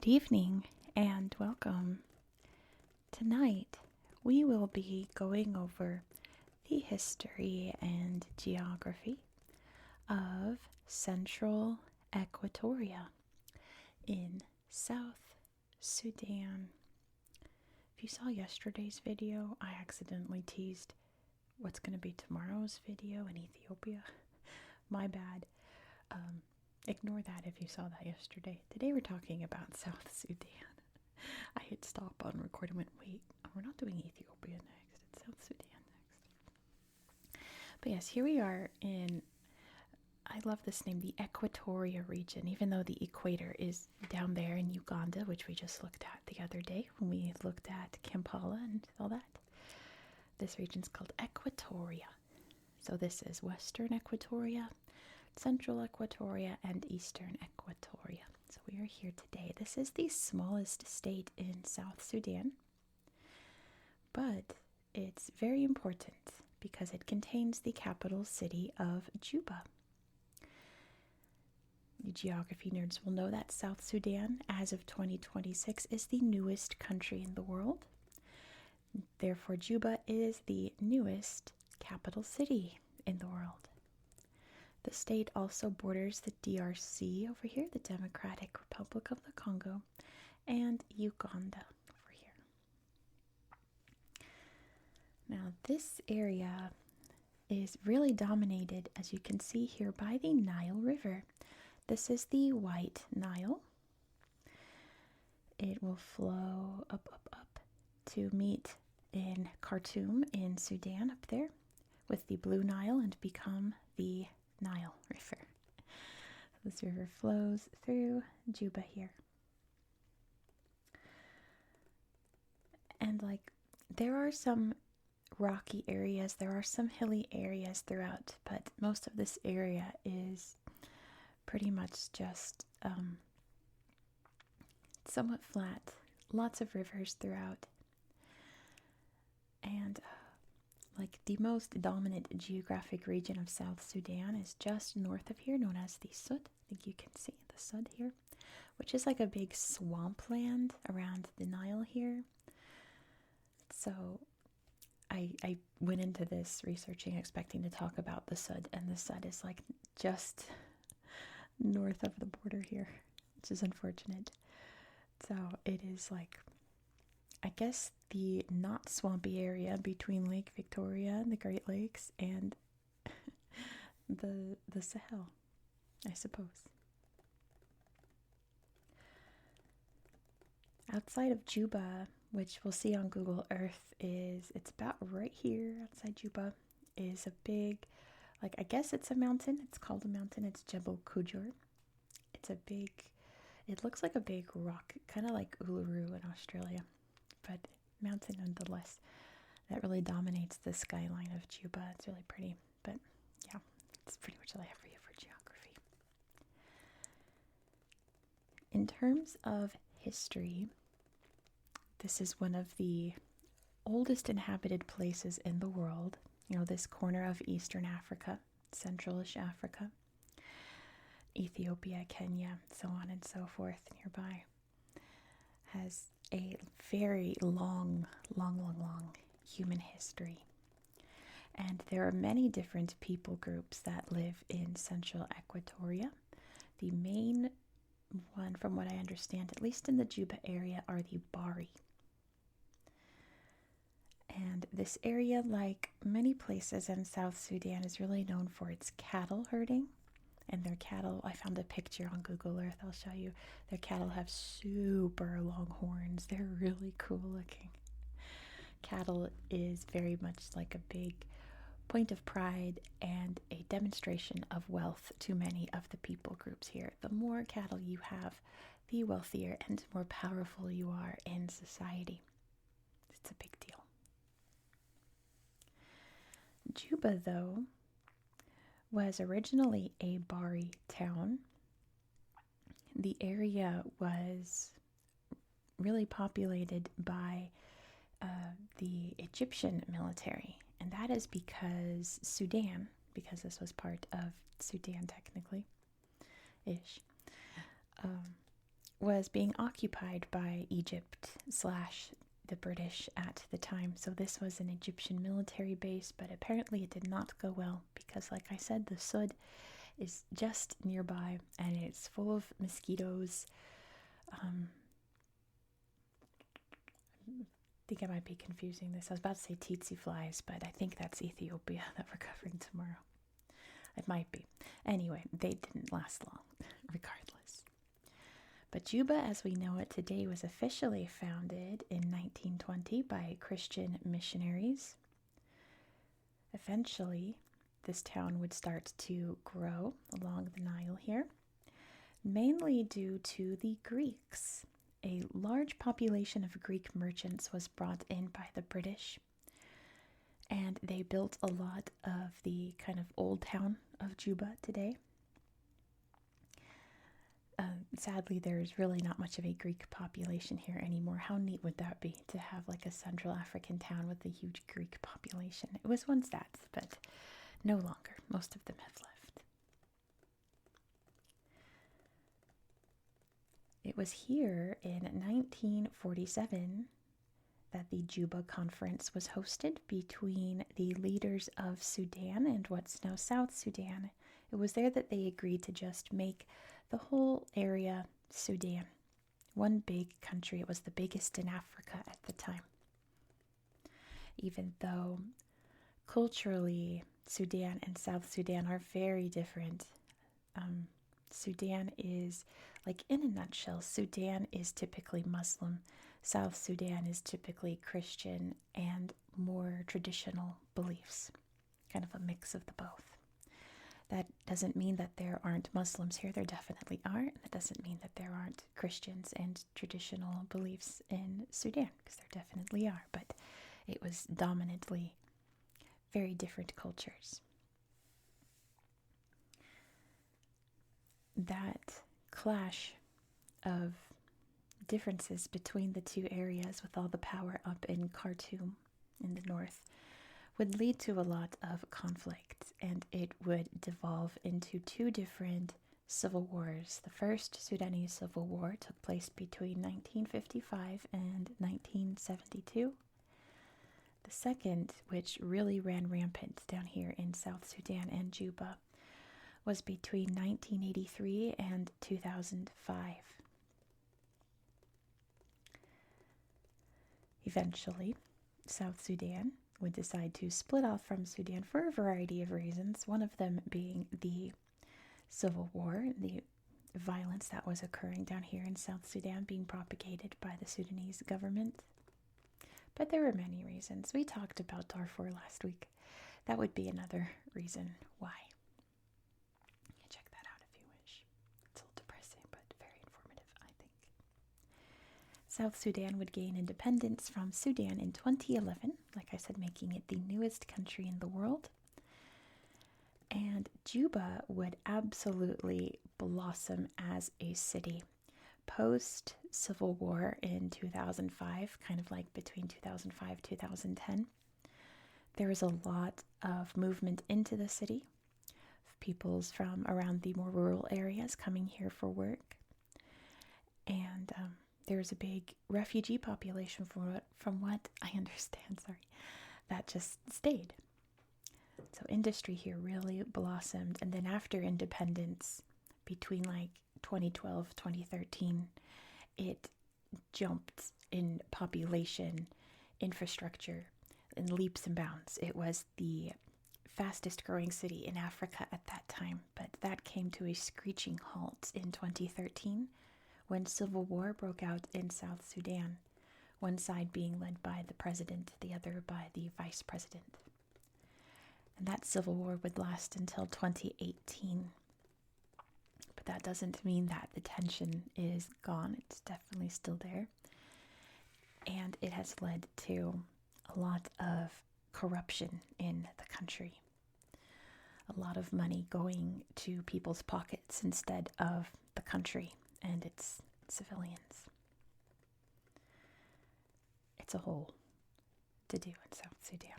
Good evening and welcome. Tonight we will be going over the history and geography of Central Equatoria in South Sudan. If you saw yesterday's video, I accidentally teased what's going to be tomorrow's video in Ethiopia. My bad. Ignore that if you saw that yesterday. Today we're talking about South Sudan. I hit stop on recording, went, wait, we're not doing Ethiopia next, it's South Sudan next. But yes, here we are in, I love this name, the Equatoria region, even though the equator is down there in Uganda, which we just looked at the other day when we looked at Kampala and all that. This region's called Equatoria. So this is Western Equatoria, Central Equatoria, and Eastern Equatoria. So we are here today. This is the smallest state in South Sudan, but it's very important because it contains the capital city of Juba. You geography nerds will know that South Sudan, as of 2026, is the newest country in the world. Therefore, Juba is the newest capital city in the world. The state also borders the DRC over here, the Democratic Republic of the Congo, and Uganda over here. Now, this area is really dominated, as you can see here, by the Nile River. This is the White Nile. It will flow up to meet in Khartoum in Sudan up there with the Blue Nile and become the Nile River. This river flows through Juba here. And there are some rocky areas, there are some hilly areas throughout, but most of this area is pretty much just somewhat flat. Lots of rivers throughout. And the most dominant geographic region of South Sudan is just north of here, known as the Sud. I think you can see the Sud here, which is like a big swampland around the Nile here. So I went into this researching, expecting to talk about the Sud, and the Sud is just north of the border here, which is unfortunate. So it is I guess the not swampy area between Lake Victoria and the Great Lakes and the Sahel, I suppose. Outside of Juba, which we'll see on Google Earth, it's about right here outside Juba, is a big, I guess it's a mountain. It's called a mountain. It's Jebel Kujur. It looks like a big rock, kind of like Uluru in Australia, but mountain nonetheless. That really dominates the skyline of Juba. It's really pretty. But yeah, that's pretty much all I have for you for geography. In terms of history, this is one of the oldest inhabited places in the world. This corner of Eastern Africa, Centralish Africa, Ethiopia, Kenya, so on and so forth nearby, has a very long human history. And there are many different people groups that live in Central Equatoria. The main one, from what I understand, at least in the Juba area, are the Bari. And this area, like many places in South Sudan, is really known for its cattle herding. And their cattle, I found a picture on Google Earth, I'll show you. Their cattle have super long horns. They're really cool looking. Cattle is very much like a big point of pride and a demonstration of wealth to many of the people groups here. The more cattle you have, the wealthier and more powerful you are in society. It's a big deal. Juba, though, was originally a Bari town. The area was really populated by the Egyptian military, and that is because Sudan, because this was part of Sudan technically, ish, was being occupied by Egypt slash the British at the time. So this was an Egyptian military base, but apparently it did not go well because, like I said, the Sud is just nearby and it's full of mosquitoes. I think I might be confusing this. I was about to say tsetse flies, but I think that's Ethiopia that we're covering tomorrow. It might be. Anyway, they didn't last long, regardless. But Juba, as we know it today, was officially founded in 1920 by Christian missionaries. Eventually, this town would start to grow along the Nile here, mainly due to the Greeks. A large population of Greek merchants was brought in by the British, and they built a lot of the kind of old town of Juba today. Sadly, there's really not much of a Greek population here anymore. How neat would that be to have like a Central African town with a huge Greek population? It was once that, but no longer. Most of them have left. It was here in 1947 that the Juba Conference was hosted between the leaders of Sudan and what's now South Sudan. It was there that they agreed to just make the whole area Sudan. One big country. It was the biggest in Africa at the time. Even though culturally Sudan and South Sudan are very different. Sudan is, like in a nutshell, Sudan is typically Muslim. South Sudan is typically Christian and more traditional beliefs. Kind of a mix of the both. That doesn't mean that there aren't Muslims here. There definitely are. And that doesn't mean that there aren't Christians and traditional beliefs in Sudan, because there definitely are. But it was dominantly very different cultures. That clash of differences between the two areas, with all the power up in Khartoum in the north, would lead to a lot of conflict, and it would devolve into two different civil wars. The first Sudanese Civil War took place between 1955 and 1972. The second, which really ran rampant down here in South Sudan and Juba, was between 1983 and 2005. Eventually, South Sudan would decide to split off from Sudan for a variety of reasons, one of them being the civil war, the violence that was occurring down here in South Sudan being propagated by the Sudanese government. But there were many reasons. We talked about Darfur last week. That would be another reason why. You can check that out if you wish. It's a little depressing, but very informative, I think. South Sudan would gain independence from Sudan in 2011, like I said, making it the newest country in the world. And Juba would absolutely blossom as a city. Post-Civil War in 2005, kind of like between 2005 2010, there was a lot of movement into the city, of peoples from around the more rural areas coming here for work. And there was a big refugee population from what I understand, that just stayed. So industry here really blossomed. And then after independence, between like 2012, 2013, it jumped in population, infrastructure, in leaps and bounds. It was the fastest growing city in Africa at that time, but that came to a screeching halt in 2013 when civil war broke out in South Sudan, one side being led by the president, the other by the vice president. And that civil war would last until 2018. But that doesn't mean that the tension is gone. It's definitely still there. And it has led to a lot of corruption in the country. A lot of money going to people's pockets instead of the country and its civilians. It's a whole to do in South Sudan.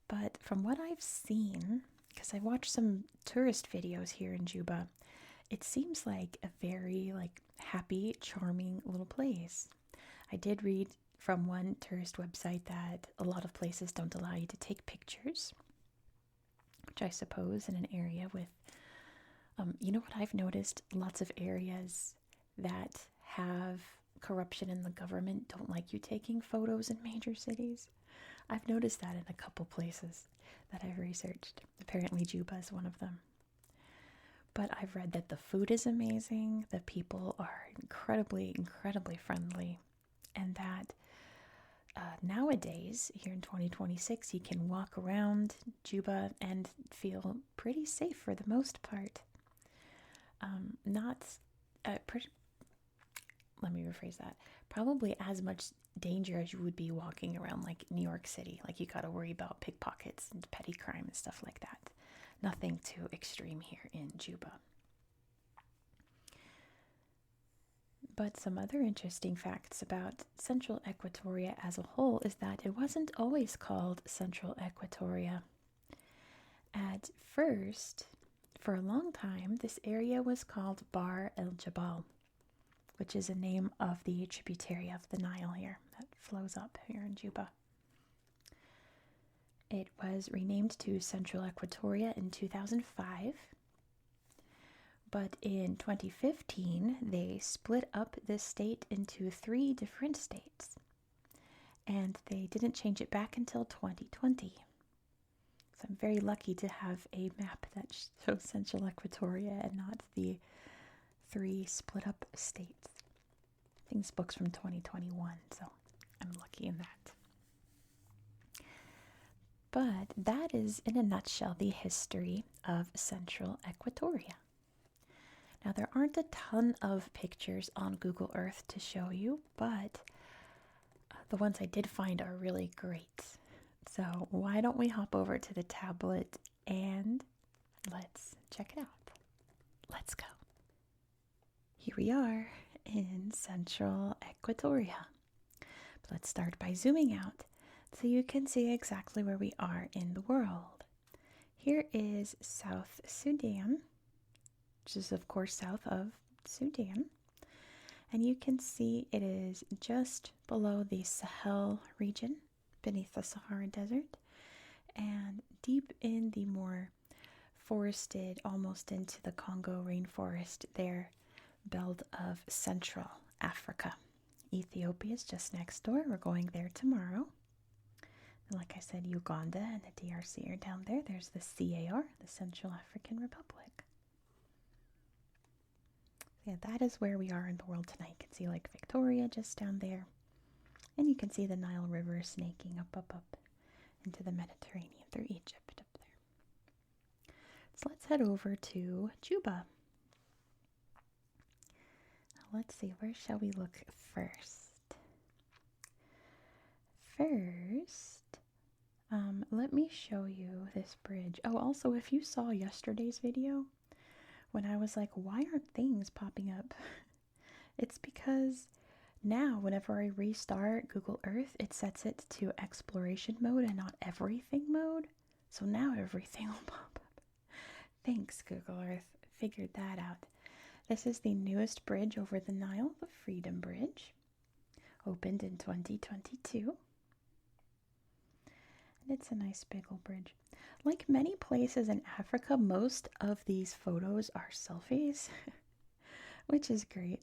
But from what I've seen, because I watched some tourist videos here in Juba, it seems like a very happy, charming little place. I did read from one tourist website that a lot of places don't allow you to take pictures, which I suppose in an area with, you know what I've noticed? Lots of areas that have corruption in the government don't like you taking photos in major cities. I've noticed that in a couple places that I've researched. Apparently, Juba is one of them. But I've read that the food is amazing, the people are incredibly, incredibly friendly, and that nowadays, here in 2026, you can walk around Juba and feel pretty safe for the most part. Not, let me rephrase that. Probably as much danger as you would be walking around like New York City. Like you got to worry about pickpockets and petty crime and stuff like that. Nothing too extreme here in Juba. But some other interesting facts about Central Equatoria as a whole is that it wasn't always called Central Equatoria. At first, for a long time, this area was called Bahr el Jabal, which is a name of the tributary of the Nile here that flows up here in Juba. It was renamed to Central Equatoria in 2005. But in 2015, they split up this state into 3 different states. And they didn't change it back until 2020. So I'm very lucky to have a map that shows Central Equatoria and not the 3 split up states. I think this book's from 2021, so I'm lucky in that. But that is, in a nutshell, the history of Central Equatoria. Now, there aren't a ton of pictures on Google Earth to show you, but the ones I did find are really great. So why don't we hop over to the tablet and let's check it out. Let's go. Here we are in Central Equatoria. But let's start by zooming out so you can see exactly where we are in the world. Here is South Sudan, which is of course south of Sudan. And you can see it is just below the Sahel region, beneath the Sahara Desert, and deep in the more forested, almost into the Congo rainforest there, belt of Central Africa. Ethiopia is just next door. We're going there tomorrow. And like I said, Uganda and the DRC are down there. There's the CAR, the Central African Republic. Yeah, that is where we are in the world tonight. You can see Lake Victoria just down there. And you can see the Nile River snaking up into the Mediterranean through Egypt up there. So let's head over to Juba. Now let's see, where shall we look first? Let me show you this bridge. Oh, also, if you saw yesterday's video, when I was like, why aren't things popping up? It's because now whenever I restart Google Earth, it sets it to exploration mode and not everything mode. So now everything will pop up. Thanks, Google Earth. Figured that out. This is the newest bridge over the Nile, the Freedom Bridge. Opened in 2022. And it's a nice big old bridge. Like many places in Africa, most of these photos are selfies, which is great.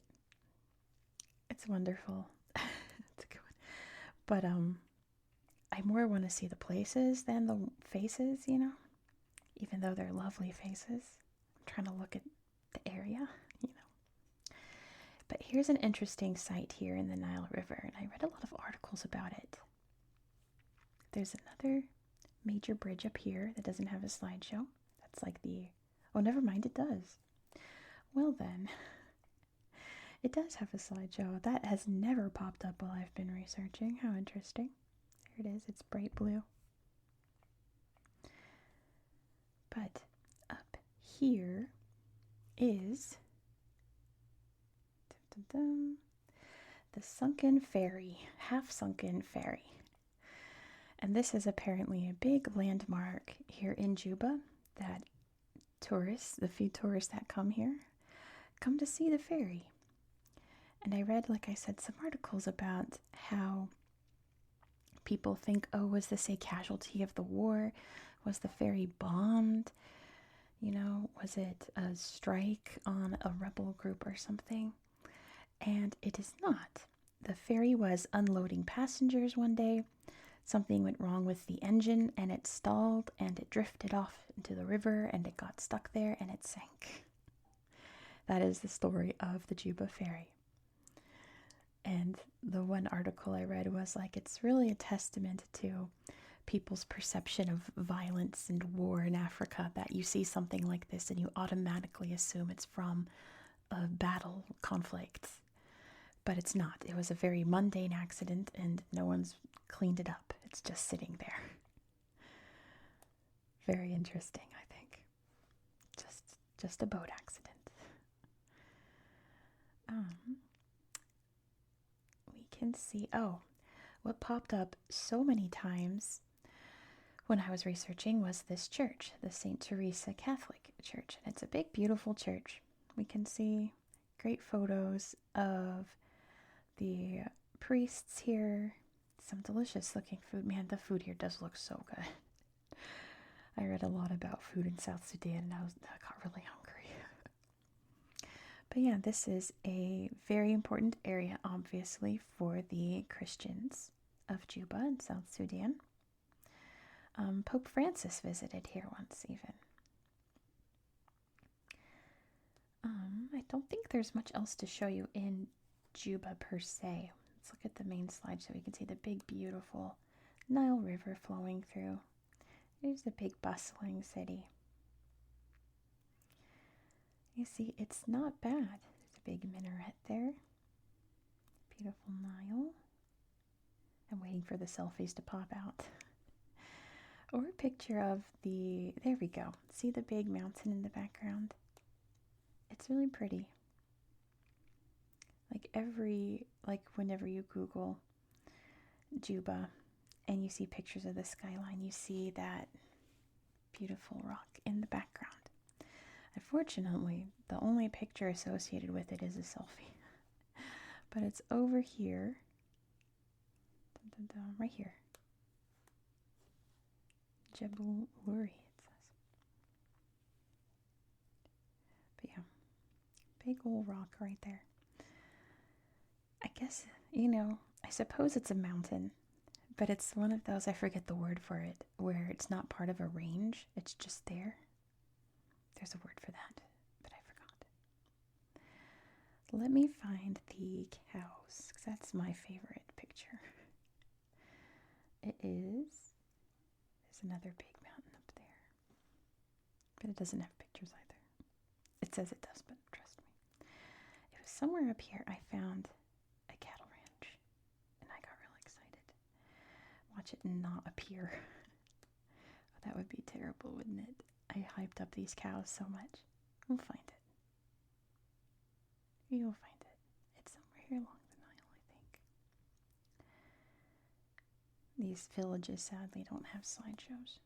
It's wonderful. It's a good one. But I more want to see the places than the faces, you know? Even though they're lovely faces. I'm trying to look at the area, you know. But here's an interesting site here in the Nile River, and I read a lot of articles about it. There's another major bridge up here that doesn't have a slideshow. That's like oh, never mind, it does. Well then, it does have a slideshow. That has never popped up while I've been researching. How interesting. There it is. It's bright blue. But up here is the sunken ferry, half-sunken ferry. And this is apparently a big landmark here in Juba that tourists, the few tourists that come here, come to see the ferry. And I read, like I said, some articles about how people think, oh, was this a casualty of the war? Was the ferry bombed? You know, was it a strike on a rebel group or something? And it is not. The ferry was unloading passengers one day. Something went wrong with the engine and it stalled and it drifted off into the river and it got stuck there and it sank. That is the story of the Juba ferry. And the one article I read was like, it's really a testament to people's perception of violence and war in Africa that you see something like this and you automatically assume it's from a battle conflict. But it's not. It was a very mundane accident and no one's cleaned it up. It's just sitting there. Very interesting, I think. Just a boat accident. We can see, what popped up so many times when I was researching was this church, the St. Teresa Catholic Church. And it's a big, beautiful church. We can see great photos of the priests here. Some delicious looking food. Man, the food here does look so good. I read a lot about food in South Sudan and I got really hungry. But yeah, this is a very important area, obviously, for the Christians of Juba in South Sudan. Pope Francis visited here once, even. I don't think there's much else to show you in Juba per se. Let's look at the main slide so we can see the big, beautiful Nile River flowing through. There's the big, bustling city. You see, it's not bad. There's a big minaret there. Beautiful Nile. I'm waiting for the selfies to pop out. Or a picture of there we go. See the big mountain in the background? It's really pretty. Whenever you Google Juba and you see pictures of the skyline, you see that beautiful rock in the background. Unfortunately, the only picture associated with it is a selfie. But it's over here. Right here. Jebel Uri, it says. But yeah, big old rock right there. I guess, I suppose it's a mountain, but it's one of those, I forget the word for it, where it's not part of a range, it's just there. There's a word for that, but I forgot. Let me find the cows, because that's my favorite picture. There's another big mountain up there, but it doesn't have pictures either. It says it does, but trust me. It was somewhere up here I found a cattle ranch, and I got really excited. Watch it not appear. Oh, that would be terrible, wouldn't it? I hyped up these cows so much. We'll find it. You'll find it. It's somewhere here along the Nile, I think. These villages sadly don't have slideshows.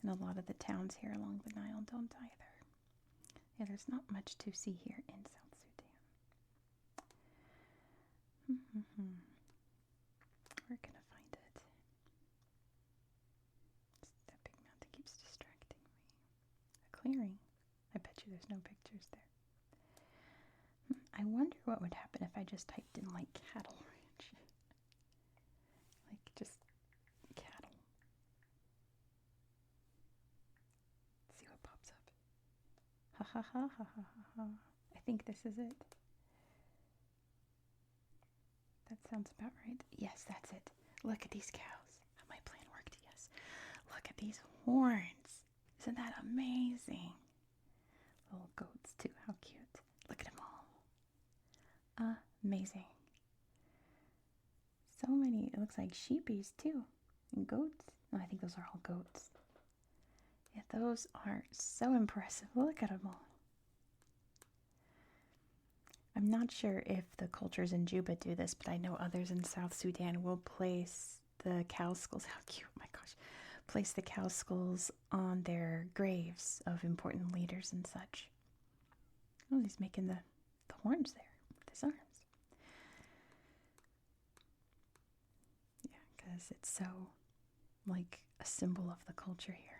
And a lot of the towns here along the Nile don't either. Yeah, there's not much to see here in South Sudan. We're gonna find it. That big mountain keeps distracting me. A clearing. I bet you there's no pictures there. I wonder what would happen if I just typed in like cattle ranch. Like just cattle. Let's see what pops up. Ha ha ha ha ha ha. I think this is it. That sounds about right. Yes, that's it. Look at these cows. My plan worked, yes. Look at these horns. Isn't that amazing? Little goats too. How cute. Look at them all. Amazing. So many. It looks like sheepies too. And goats. No, I think those are all goats. Yeah, those are so impressive. Look at them all. I'm not sure if the cultures in Juba do this, but I know others in South Sudan will place the cow skulls. How cute, my gosh. Place the cow skulls on their graves of important leaders and such. Oh, he's making the horns there with his arms. Yeah, because it's so like a symbol of the culture here.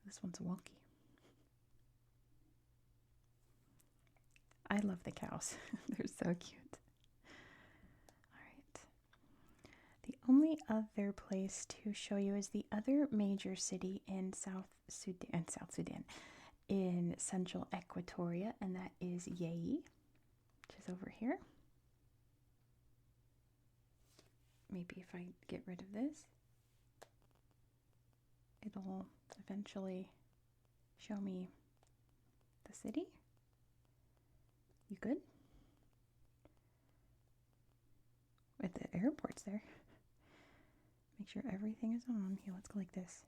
This one's wonky. I love the cows. They're so cute. All right. The only other place to show you is the other major city in South Sudan, in central Equatoria, and that is Yei, which is over here. Maybe if I get rid of this, it'll eventually show me the city. You good? With the airports there. Make sure everything is on. Here, let's go like this.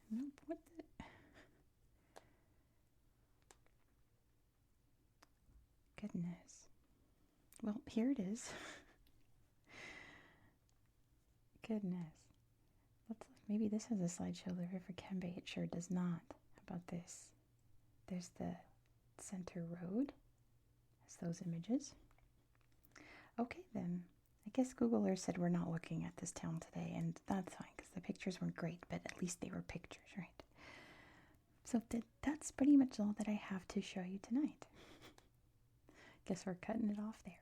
Nope, what the... Goodness. Well, here it is. Goodness. Maybe this has a slideshow there for Kembe. It sure does not. How about this? There's the center road. Has those images. Okay, then. I guess Google Earth said we're not looking at this town today, and that's fine because the pictures weren't great, but at least they were pictures, right? So that's pretty much all that I have to show you tonight. Guess we're cutting it off there.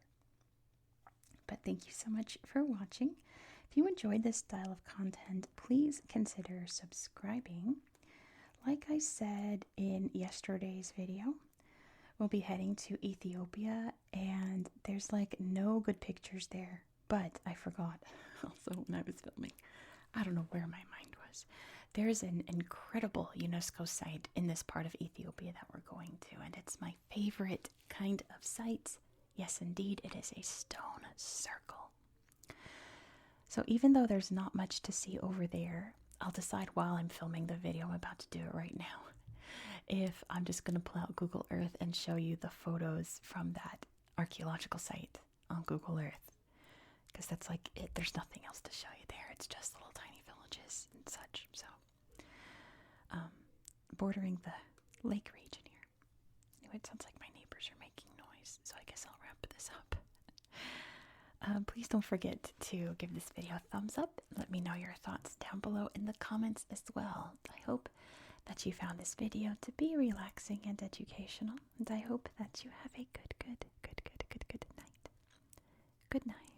But thank you so much for watching. If you enjoyed this style of content, please consider subscribing. Like I said in yesterday's video, we'll be heading to Ethiopia, and there's like no good pictures there. But I forgot also when I was filming. I don't know where my mind was. There's an incredible UNESCO site in this part of Ethiopia that we're going to, and it's my favorite kind of site. Yes, indeed, it is a stone circle. So even though there's not much to see over there, I'll decide while I'm filming the video. I'm about to do it right now. If I'm just going to pull out Google Earth and show you the photos from that archaeological site on Google Earth. Because that's like it. There's nothing else to show you there. It's just little tiny villages and such. So, bordering the lake region here. Anyway, it sounds like my neighbors are making noise. So I guess I'll wrap this up. Please don't forget to give this video a thumbs up. Let me know your thoughts down below in the comments as well. I hope that you found this video to be relaxing and educational, and I hope that you have a good night. Good night.